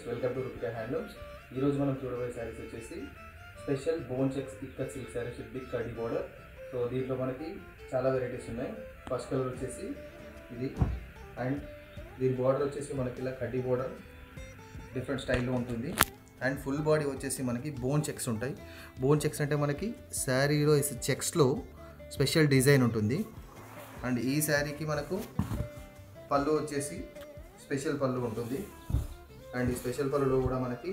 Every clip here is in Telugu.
Welcome to రుపికా handlooms. ఈరోజు మనం చూడబోయే శారీస్ వచ్చేసి special bone checks ikat silk saris with big kaddi border. So దీంట్లో మనకి చాలా వెరైటీస్ ఉన్నాయి. ఫస్ట్ కలర్ వచ్చేసి ఇది, అండ్ దీని బార్డర్ వచ్చేసి మనకి ఇలా కడ్డీ బోర్డర్ డిఫరెంట్ స్టైల్లో ఉంటుంది. అండ్ ఫుల్ బాడీ వచ్చేసి మనకి బోన్ చెక్స్ ఉంటాయి. బోన్ చెక్స్ అంటే మనకి శారీలో చెక్స్లో స్పెషల్ డిజైన్ ఉంటుంది. అండ్ ఈ శారీకి మనకు పళ్ళు వచ్చేసి స్పెషల్ పళ్ళు ఉంటుంది. అండ్ ఈ స్పెషల్ పళ్ళులో కూడా మనకి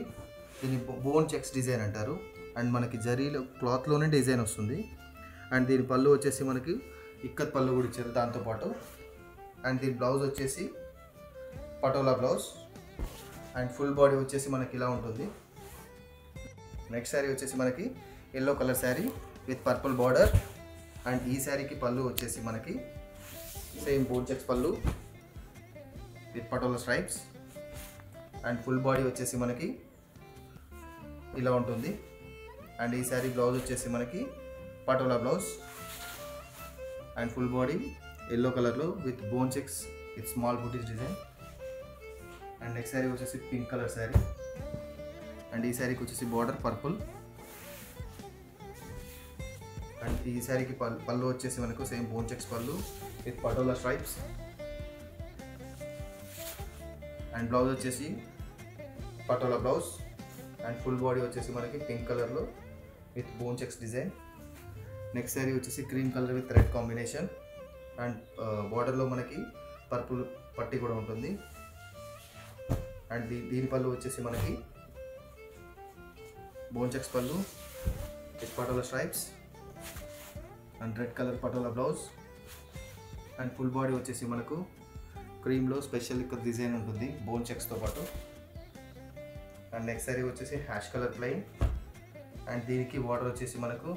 దీన్ని బోన్ చెక్స్ డిజైన్ అంటారు. అండ్ మనకి జరీలో క్లాత్లోనే డిజైన్ వస్తుంది. అండ్ దీని పళ్ళు వచ్చేసి మనకి ఇక్కత్ పళ్ళు కూడా ఇచ్చారు దాంతోపాటు. అండ్ దీని బ్లౌజ్ వచ్చేసి patola blouse. And full body వచ్చేసి మనకి ఇలా ఉంటుంది. నెక్స్ట్ శారీ వచ్చేసి మనకి yellow colour sari with purple border. And ఈ శారీకి పళ్ళు వచ్చేసి మనకి సేమ్ బోన్ చెక్స్ పళ్ళు with patola stripes. And full body వచ్చేసి మనకి ఇలా ఉంటుంది. అండ్ ఈ శారీ బ్లౌజ్ వచ్చేసి మనకి patola blouse. And full body yellow కలర్లో with bone checks with small booties design. And next sari వచ్చేసి పింక్ కలర్ శారీ. అండ్ ఈ శారీకి వచ్చేసి బార్డర్ పర్పుల్. అండ్ ఈ శారీకి పళ్ళు వచ్చేసి మనకు సేమ్ బోన్ చెక్స్ పళ్ళు with patola stripes. And blouse వచ్చేసి patola blouse. And full body వచ్చేసి మనకి పింక్ కలర్లో with bone checks design. Next sari వచ్చేసి cream colour with red combination. And బార్డర్లో మనకి పర్పుల్ పట్టి కూడా ఉంటుంది. అండ్ దీని పళ్ళు వచ్చేసి మనకి బోన్ చెక్స్ పళ్ళు with patola stripes. And red colour patola blouse. And full body వచ్చేసి మనకు క్రీమ్లో స్పెషల్ ఇక్కడ డిజైన్ ఉంటుంది బోన్ చెక్స్తో పాటు. అండ్ నెక్స్ట్ శారీ వచ్చేసి హ్యాష్ కలర్ ప్లెయిన్. అండ్ దీనికి బార్డర్ వచ్చేసి మనకు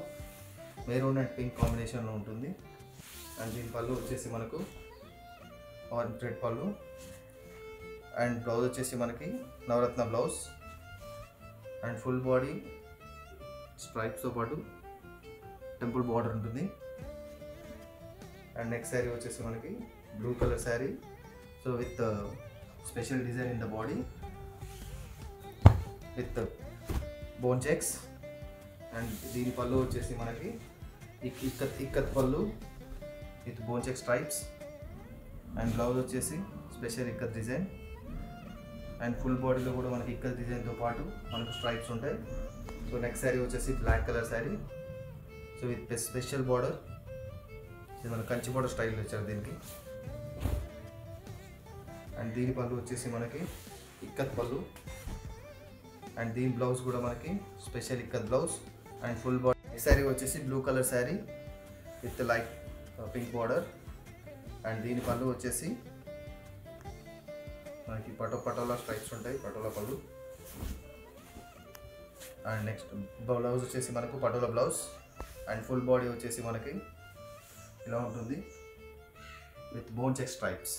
మెరూన్ అండ్ పింక్ కాంబినేషన్లో ఉంటుంది. అండ్ దీని పళ్ళు వచ్చేసి మనకు ఆరెంజ్ రెడ్ పళ్ళు. అండ్ బ్లౌజ్ వచ్చేసి మనకి navaratna blouse. And full body స్ట్రైప్స్తో పాటు టెంపుల్ బార్డర్ ఉంటుంది. అండ్ నెక్స్ట్ శారీ వచ్చేసి మనకి blue colour sari, so with special design in the body with bone checks. And దీని పళ్ళు వచ్చేసి మనకి ఇక్కత్ పళ్ళు with bone check stripes. And blouse వచ్చేసి special ikat design. And full బాడీలో కూడా మనకి ఇక్కత్ డిజైన్తో పాటు మనకు స్ట్రైప్స్ ఉంటాయి. సో నెక్స్ట్ శారీ వచ్చేసి black colour sari, so with special border. ఇది మన కంచి బార్డర్ స్టైల్ వచ్చారు దీనికి. అండ్ దీని పళ్ళు వచ్చేసి మనకి ఇక్కత్ పళ్ళు. అండ్ దీని బ్లౌజ్ కూడా మనకి special ikat blouse. And full body. Next sari వచ్చేసి blue colour sari with light pink border. And దీని పళ్ళు వచ్చేసి మనకి పటోలా స్ట్రైప్స్ ఉంటాయి, పటోలా పళ్ళు. అండ్ నెక్స్ట్ బ్లౌజ్ వచ్చేసి మనకు patola blouse. And full body వచ్చేసి మనకి ఇలా ఉంటుంది విత్ బోన్ చెక్ స్ట్రైప్స్.